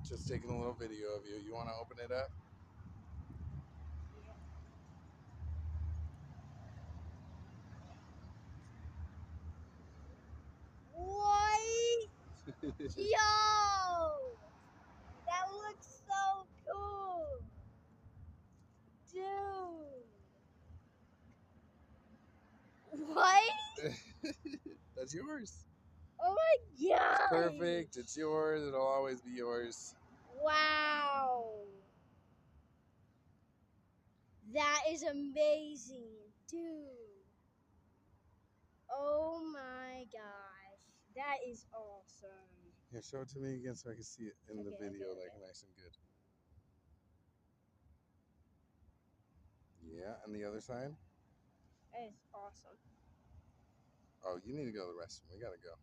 Just taking a little video of you. You want to open it up? What? Yo! That looks so cool! Dude! What? That's yours. Oh my god! It's perfect. It's yours. It'll always be yours. Wow! That is amazing, dude. Oh my gosh. That is awesome. Here, show it to me again so I can see it in the Okay, video, okay, like okay. nice and good. Yeah, and the other side. That is awesome. Oh, you need to go to the restroom. We gotta go.